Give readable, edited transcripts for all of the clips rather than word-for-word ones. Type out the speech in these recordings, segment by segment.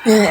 Satu.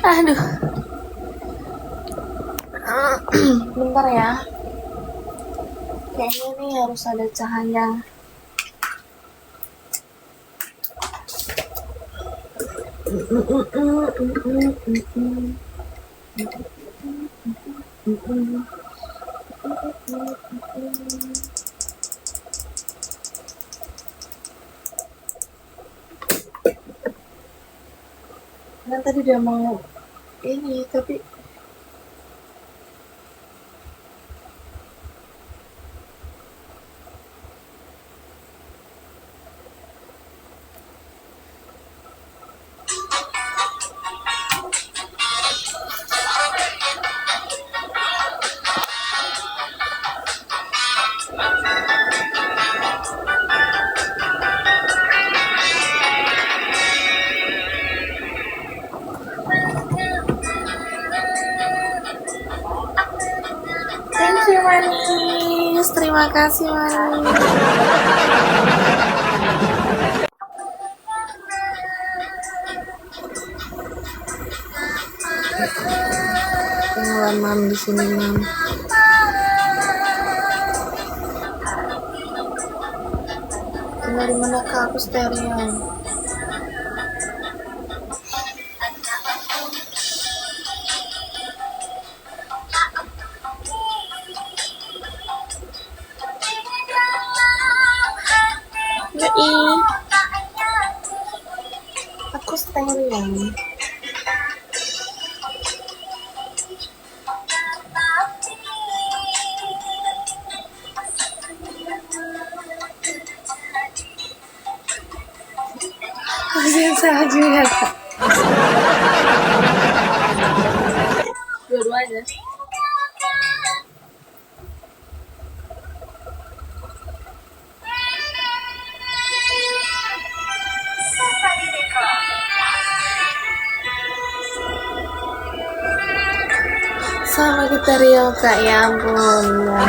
Aduh. Bentar ya. Kayaknya nih harus ada cahaya. Kan tadi dia mau ini tapi thank you Manis, terima kasih Manis. Tinggalan mam di sini mam. Tinggal di mana kak, aku stereo. Aku stereo. Saya juga kak. Dua-duanya. Sama kita Rio kak, ya ampun ya.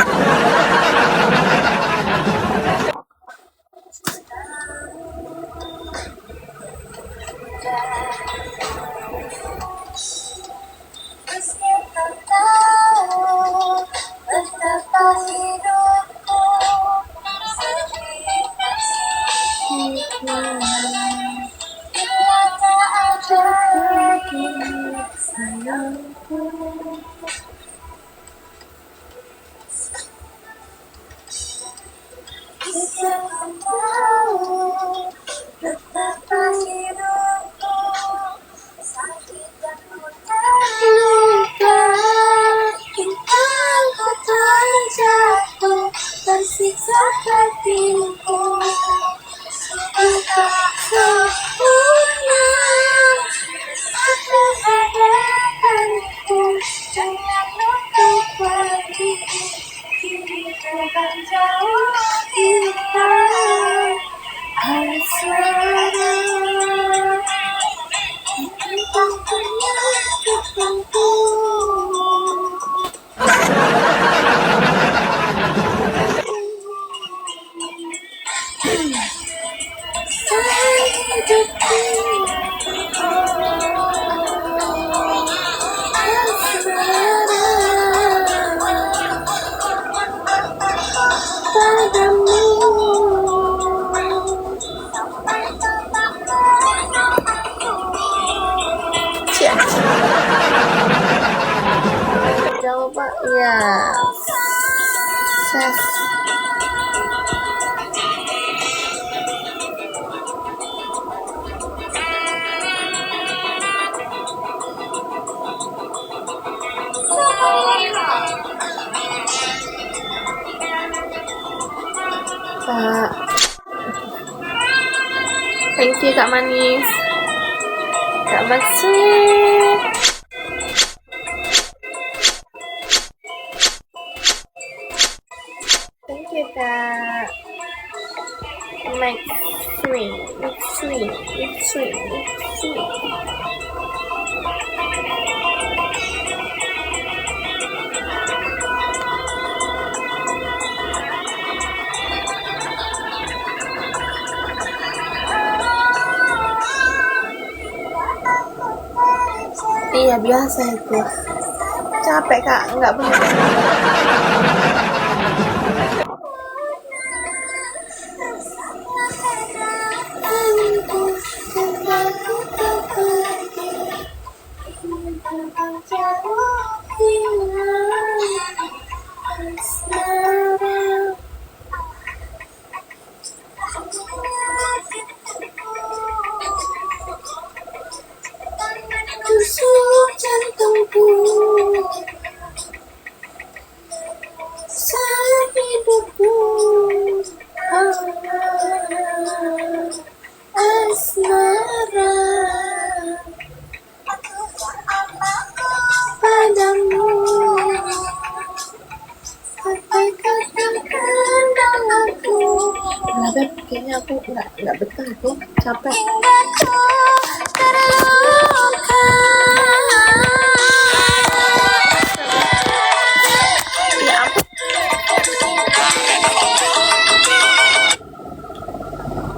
Tersiksa hatiku, engkau sempurna, kehadiranku, jangan untuk pergi, kini terbang jauh kita, asmara, engkau punya tertentu. Coba ya. Ses. Kak. Thank you Kak Manis. Kak Basweet. Thank you Kak. Make sweet. Iya biasa itu. Capek Kak, nggak boleh. Tusuk jantungku saat hidupku asmara padamu sampai katakan aku. Nah, Beb, kayaknya aku nggak betah tuh, capek.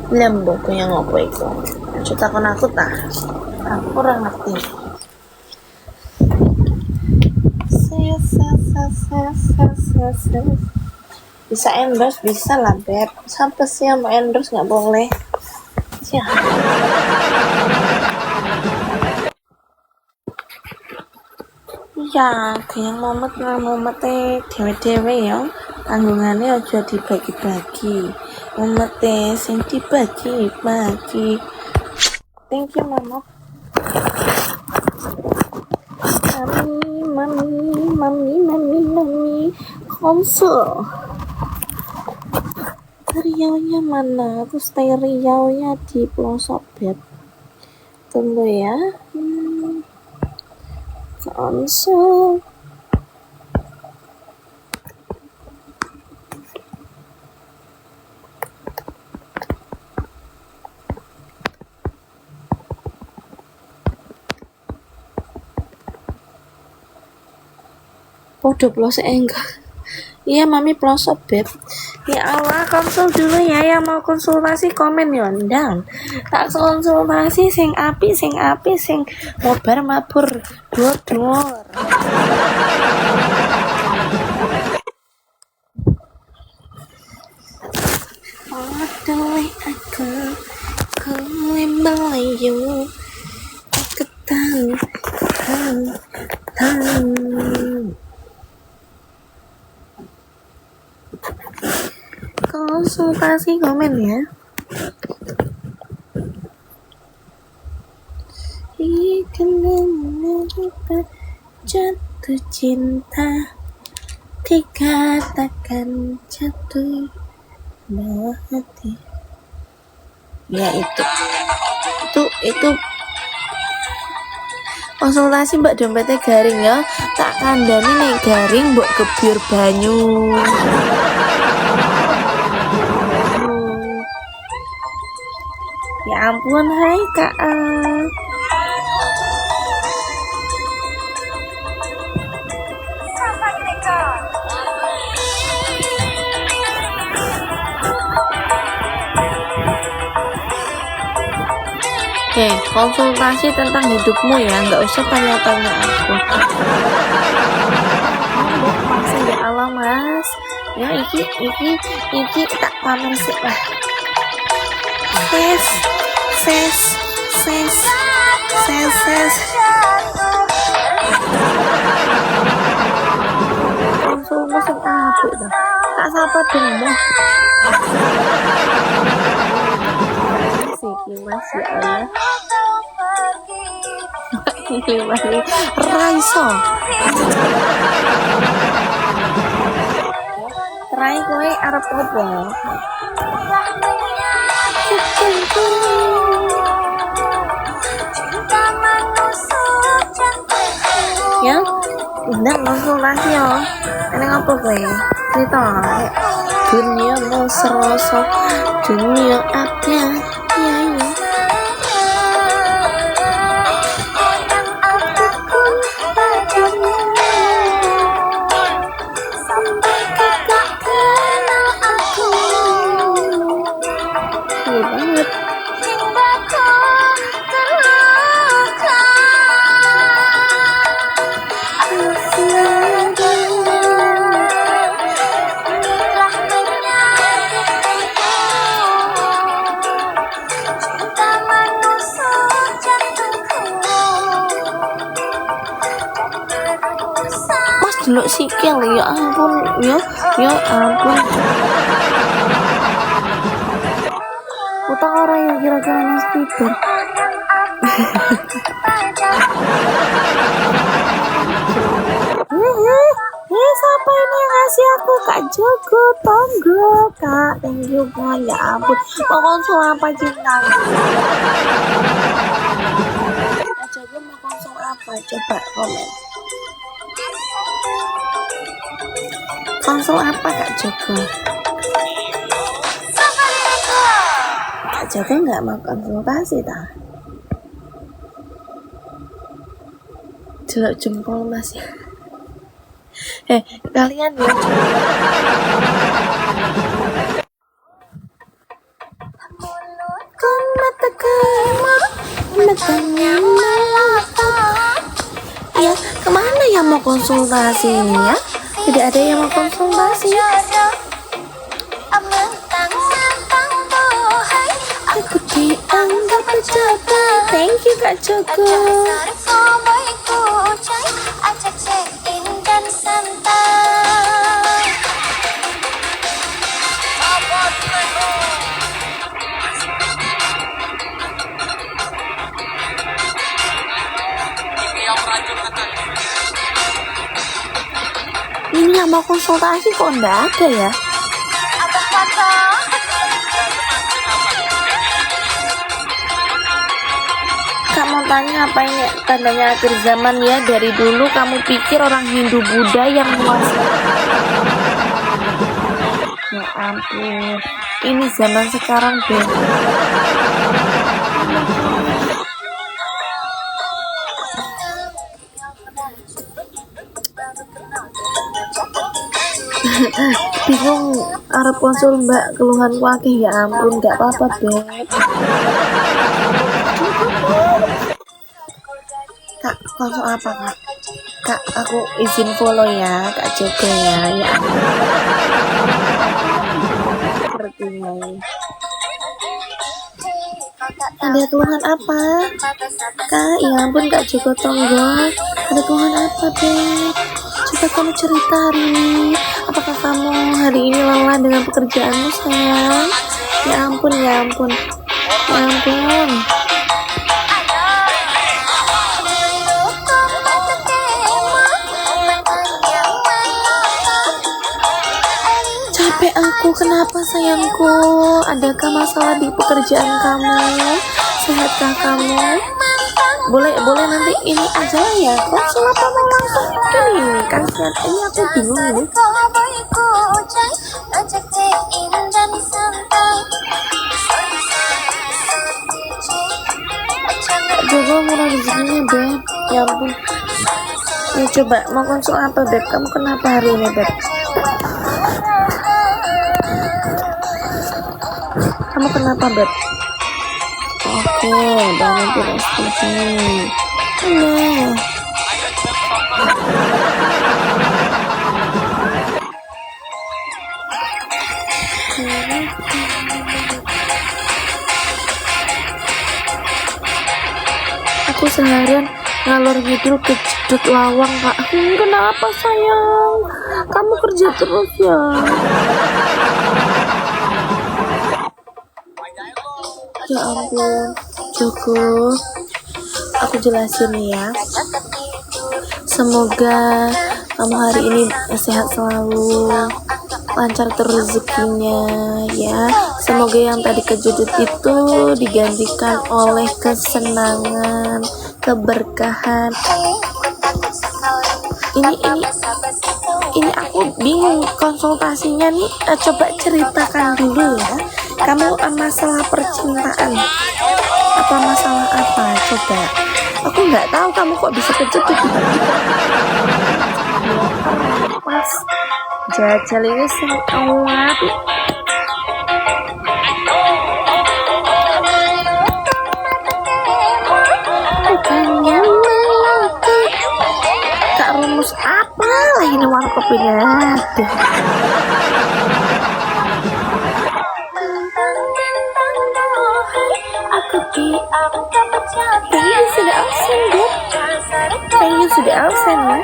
Lembo punya ngopo itu. Cerita aku tah. Aku kurang ngerti. Bisa endorse, bisa lah Beb. Sampai sih yang mau endorse nggak boleh. Ya. Ya, kayak momet dewe-dewe ya. Tanggungannya aja dibagi-bagi. Momet sing dibagi-bagi. Thank you mama. Mami konsul. Riaunya mana? Aku stay Riaunya di pelosok Beb. Tunggu ya. Konsul. Podo pelosok enggak. Iya mami pelosok Beb. Ya Allah, konsul dulu ya, yang mau konsultasi komen yondang. Tak konsultasi sing api sing mobar mabur dor. Aduh aku Melayu ketan. Konsultasi komen ya. Kita jatuh cinta, dikatakan jatuh bawah hati. Ya itu konsultasi mbak dompetnya garing ya, tak kandani nih garing mbok kebiur banyu. Ya ampun, hai Kak. Konsultasi tentang hidupmu ya, nggak usah tanya-tanya aku. Masih ya Allah mas. Ya iki tak pamer sih lah. Ses. Konsultasi apa itu? Tak sapa dong. Mas ya Allah. Raiso. Rai kowe arep opo? ndang konsultasi yo. Ini apa kowe? Cerita. Dunia mau serosok, dunia ada. Ya ya. Iya banget. Mas delok sikil ya ampun ya ampun. Utang orang yang kira-kira Mas Peter. Siapa ini yang ngasih aku? Kak Joko Tonggo. Kak, thank you banget ya ampun. Mau konsul apa cinta? Kak Joko mau konsul apa? Coba komen. Konsul apa Kak Joko? Kak Joko nggak mau konsultasi tak? Jelek jempol Mas ya. Kalian ya. Ya, kemana yang mau konsultasi ini ya? Tidak ada yang mau konsultasi. Aku dianggap pejabat. Thank you Kak Joko. Ini yang mau konsultasi kok enggak ada ya? Kak mau tanya apa ini tandanya akhir zaman ya? Dari dulu kamu pikir orang Hindu Buddha yang menguasai. Ya ampun, ini zaman sekarang deh. Bingung arep konsul mbak keluhanku akeh ya ampun gak apa-apa deh. Kak konsul apa kak? Kak aku izin follow ya Kak Joko ya ya. Sepertinya. Ada keluhan apa? Kak ya ampun Kak Joko Tonggo. Ada keluhan apa deh? Coba kamu cerita hari ini. Apakah kamu hari ini lelah dengan pekerjaanmu sayang? Ya ampun ya ampun ya ampun. Capek aku, kenapa sayangku? Adakah masalah di pekerjaan kamu? Sehatkah kamu? Boleh nanti ini aja ya. Konsul apa mau langsung ini? Kasihan ini aku bingung ini. Coba murah rezekinya Beb. Ya ampun. Ya coba mau konsul apa Beb? Kamu kenapa hari ini Beb? Kamu kenapa Beb? Oke, udah nanti restu nah. Aku seharian ngalor ngidul ke Jedut Lawang kak. Kenapa sayang? Kamu kerja terus ya? Ya ampun, Joko, aku jelasin ya. Semoga kamu hari ini sehat selalu, lancar terus rezekinya ya. Semoga yang tadi kejudut itu digantikan oleh kesenangan, keberkahan. ini aku bingung konsultasinya nih. Coba ceritakan dulu ya, kamu masalah percintaan apa masalah apa, coba. Aku nggak tahu kamu kok bisa kejepit tiba-tiba. Mas jajal ini sing awat bukannya melati. Kak rumus apa lah ini warkop ini, aduh. Kayaknya sudah absen deh. Kayaknya sudah absen ya.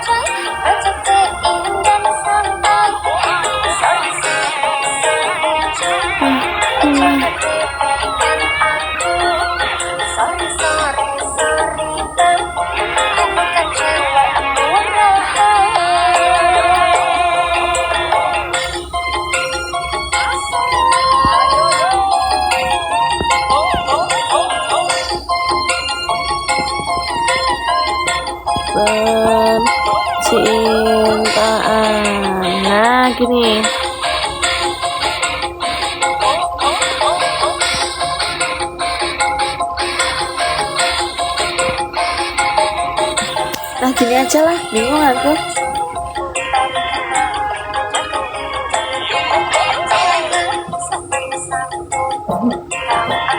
Percintaan, nah gini. Nah gini aja lah, bingung aku.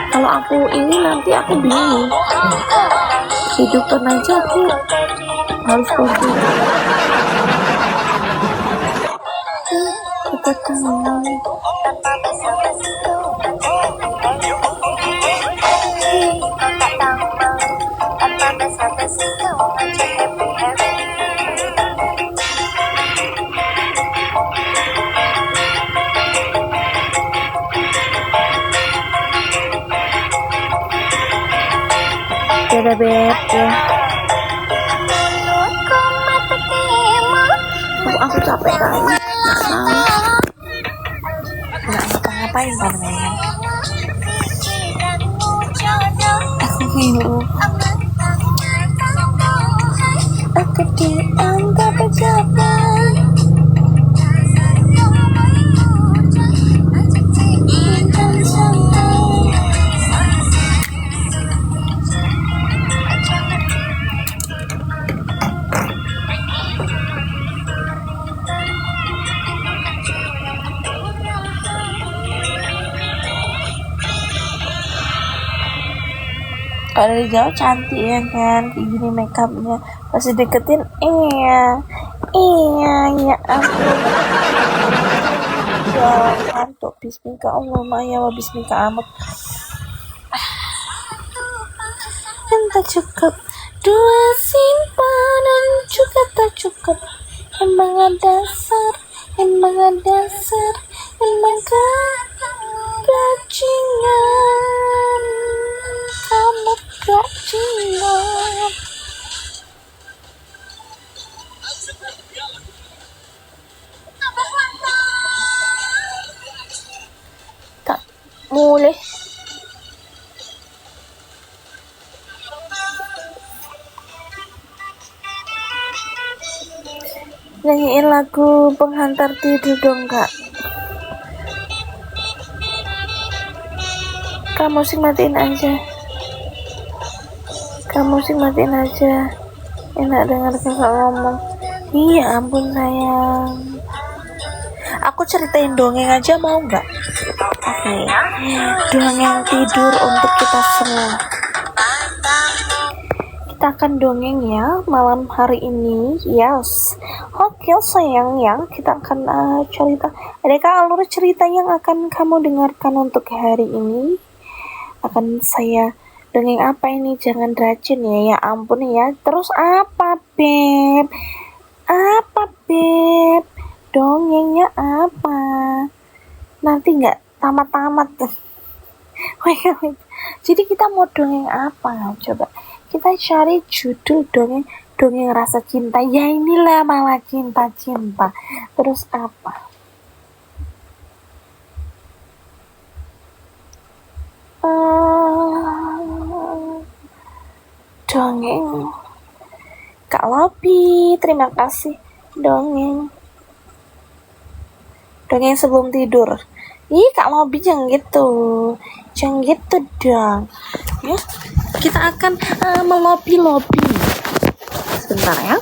Kalau aku ini nanti aku bingung. Hidupkan aja aku harus pergi. Dadah beb ya. Aku capek kali, nggak mau, nggak ngapa-ngapain padahal. Aku bingung. Aku dianggap pejabat. Kalau dari jauh cantik ya kan, kayak gini makeupnya. Pas deketin, ya ampun. Ya kantuk, bismika Allah maya wa bismika amat. Yang tak cukup, dua simpanan juga tak cukup. Emang ada dasar, emang bajingan. Kamu bajingan. Tak boleh. Nyanyiin lagu penghantar tidur dong kak. Kamu sih matiin aja. Enak dengar kakak ngomong. Iya ampun sayang. Aku ceritain dongeng aja mau nggak? Oke. Dongeng tidur untuk kita semua. Kita akan dongeng ya malam hari ini. Yes. Oke sayang ya. Kita akan cerita. Adakah alur cerita yang akan kamu dengarkan untuk hari ini? Akan saya dongeng apa ini? Jangan racun ya. Ya ampun ya. Terus apa beb? Dongengnya apa? Nanti nggak tamat-tamat tuh. Jadi kita mau dongeng apa? Coba kita cari judul dongeng rasa cinta. Ya inilah malah cinta. Terus apa? Dongeng Kak Lopi, terima kasih. Dongeng sebelum tidur. Ih, Kak Lopi jangan gitu dong. Ya, kita akan melobi. Sebentar ya.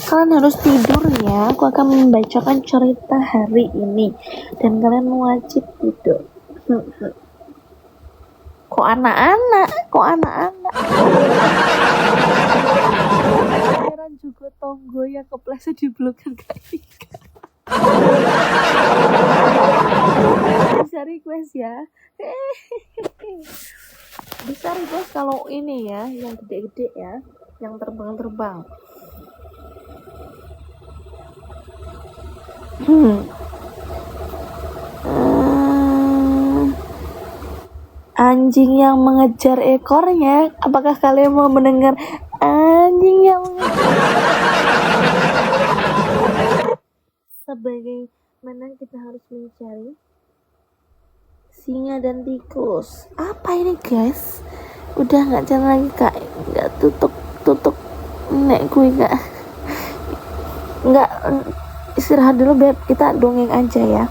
Kalian harus tidur ya. Aku akan membacakan cerita hari ini dan kalian wajib tidur. Kok anak-anak? Heran juga tonggo yang kepleset di belakang Kak Ika. Bisa request ya. Bisa request kalau ini ya, yang gede-gede ya, yang terbang-terbang. Anjing yang mengejar ekornya. Apakah kalian mau mendengar anjing yang sebagaimana kita harus mencari singa dan tikus? Apa ini guys? Udah nggak jalan lagi Kak? Nggak tutup nek gue nggak istirahat dulu beb, kita dongeng aja ya.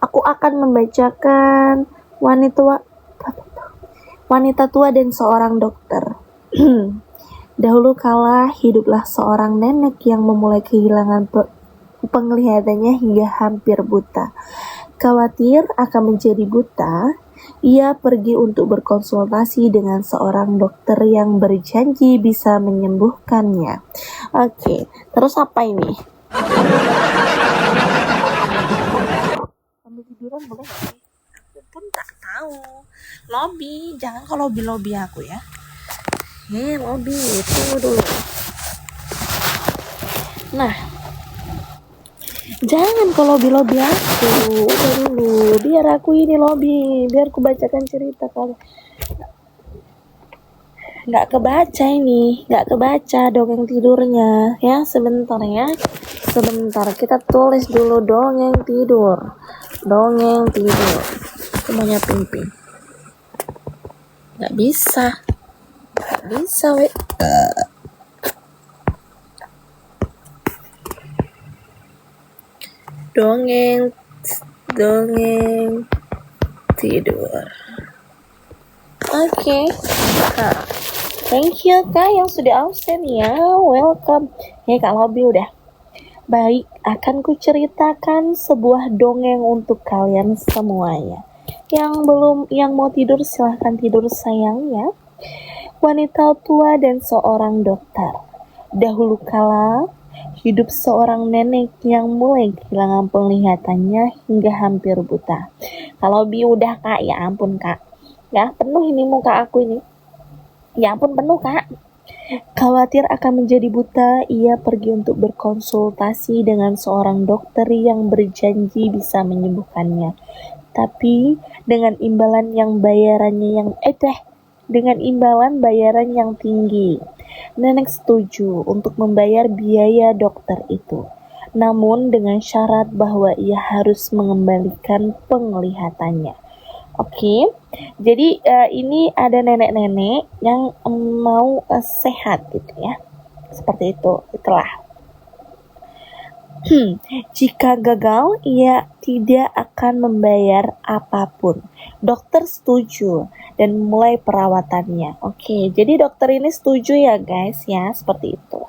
Aku akan membacakan wanita tua dan seorang dokter. Dahulu kala hiduplah seorang nenek yang memulai kehilangan penglihatannya hingga hampir buta. Khawatir akan menjadi buta, ia pergi untuk berkonsultasi dengan seorang dokter yang berjanji bisa menyembuhkannya. Oke, terus apa ini? Sambil tiduran boleh gak sih? Aku pun tak tahu. Lobby, jangan kalau lobby aku ya. Lobby, tunggu dulu. Nah, jangan kalau lobby aku. Udah dulu, biar aku ini lobby, biar aku bacakan cerita kalau nggak kebaca dongeng tidurnya ya. Sebentar kita tulis dulu dongeng tidur. Semuanya pimpin. Nggak bisa we. Dongeng tidur. Oke. Thank you Kak yang sudah absen ya. Welcome. Kak Lobby udah. Baik, akan kuceritakan sebuah dongeng untuk kalian semuanya. Yang mau tidur silahkan tidur sayang ya. Wanita tua dan seorang dokter. Dahulu kala hidup seorang nenek yang mulai kehilangan penglihatannya hingga hampir buta. Kalau udah Kak, ya ampun Kak. Ya penuh ini muka aku ini. Ya ampun penuh Kak. Khawatir akan menjadi buta, ia pergi untuk berkonsultasi dengan seorang dokter yang berjanji bisa menyembuhkannya. Tapi dengan imbalan bayaran yang tinggi. Nenek setuju untuk membayar biaya dokter itu. Namun dengan syarat bahwa ia harus mengembalikan penglihatannya. Oke, jadi ini ada nenek-nenek yang mau sehat gitu ya. Seperti itu, itulah. Jika gagal, ia tidak akan membayar apapun. Dokter setuju dan mulai perawatannya. Oke, jadi dokter ini setuju ya guys ya, seperti itu.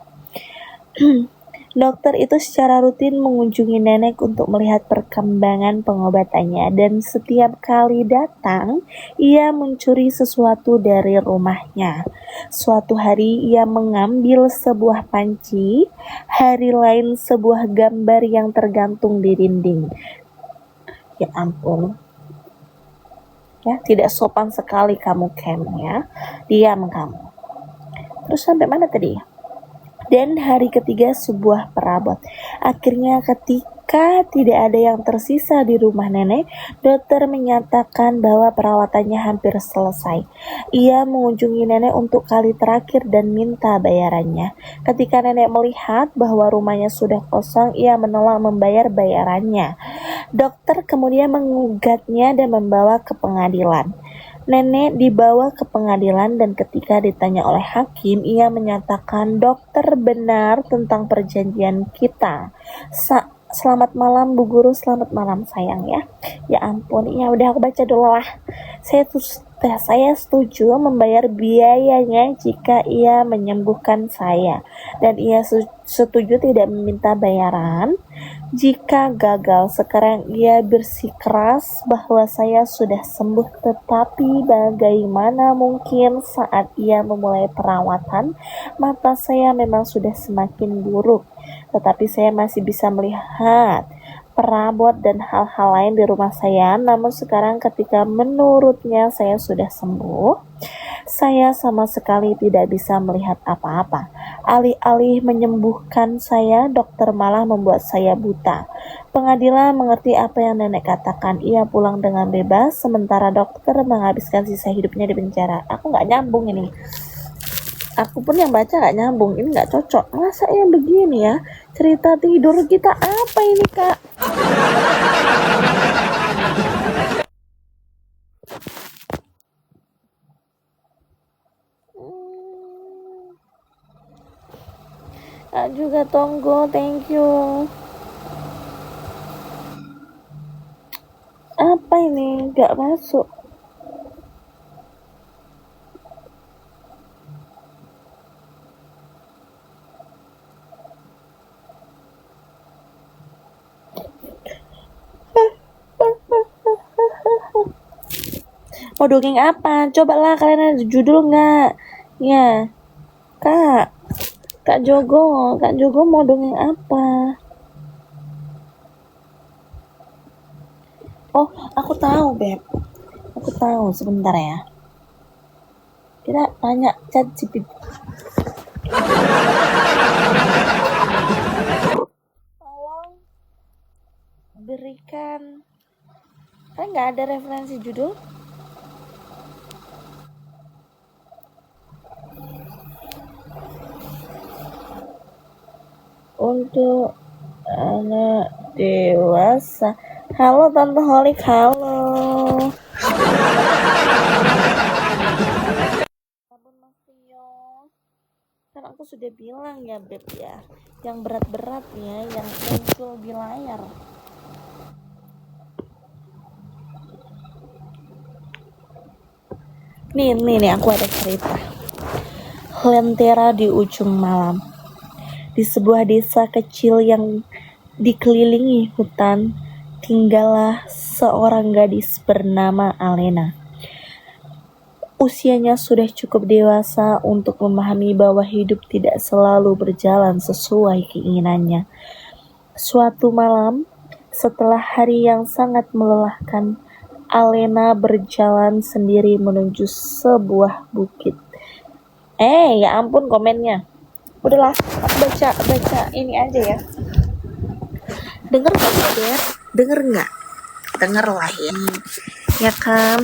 Dokter itu secara rutin mengunjungi nenek untuk melihat perkembangan pengobatannya dan setiap kali datang, ia mencuri sesuatu dari rumahnya. Suatu hari ia mengambil sebuah panci, hari lain sebuah gambar yang tergantung di dinding. Ya ampun. Ya, tidak sopan sekali kamu Kem ya. Diam kamu. Terus sampai mana tadi? Dan hari ketiga sebuah perabot. Akhirnya ketika tidak ada yang tersisa di rumah nenek, dokter menyatakan bahwa perawatannya hampir selesai. Ia mengunjungi nenek untuk kali terakhir dan minta bayarannya. Ketika nenek melihat bahwa rumahnya sudah kosong, ia menolak membayar bayarannya. Dokter kemudian mengugatnya dan membawa ke pengadilan. Nenek dibawa ke pengadilan dan ketika ditanya oleh hakim, ia menyatakan dokter benar tentang perjanjian kita. Selamat malam Bu Guru, selamat malam sayang ya. Ya ampun, ya udah aku baca dulu lah. Saya setuju membayar biayanya jika ia menyembuhkan saya dan ia setuju tidak meminta bayaran jika gagal. Sekarang ia bersikeras bahwa saya sudah sembuh, tetapi bagaimana mungkin saat ia memulai perawatan, mata saya memang sudah semakin buruk, tetapi saya masih bisa melihat perabot dan hal-hal lain di rumah saya. Namun sekarang ketika menurutnya saya sudah sembuh, saya sama sekali tidak bisa melihat apa-apa. Alih-alih menyembuhkan saya, dokter malah membuat saya buta. Pengadilan mengerti apa yang nenek katakan. Ia pulang dengan bebas, sementara dokter menghabiskan sisa hidupnya di penjara. Aku nggak nyambung ini. Aku pun yang baca gak nyambung, ini gak cocok. Masa yang begini ya, cerita tidur kita apa ini kak? Kak juga Tonggo, thank you. Apa ini, gak masuk. Mau dongeng apa? Cobalah kalian ada judul nggak? Ya, Kak Jogo mau dongeng apa? Oh, aku tahu Beb. Aku tahu, sebentar ya. Kita tanya ChatGPT. Tolong berikan. Kan nggak ada referensi judul? Untuk anak dewasa. Halo Tante Holik, halo. Ampun Mas Tio. Kan aku sudah bilang ya Beb ya, yang berat-berat ya, yang muncul di layar. Nih aku ada cerita. Lentera di ujung malam. Di sebuah desa kecil yang dikelilingi hutan, tinggallah seorang gadis bernama Alena. Usianya sudah cukup dewasa untuk memahami bahwa hidup tidak selalu berjalan sesuai keinginannya. Suatu malam, setelah hari yang sangat melelahkan, Alena berjalan sendiri menuju sebuah bukit. Ya ampun komennya. Udahlah, aku baca ini aja ya. Denger nggak, Beb? Denger nggak? Denger lah ya. Ya kan?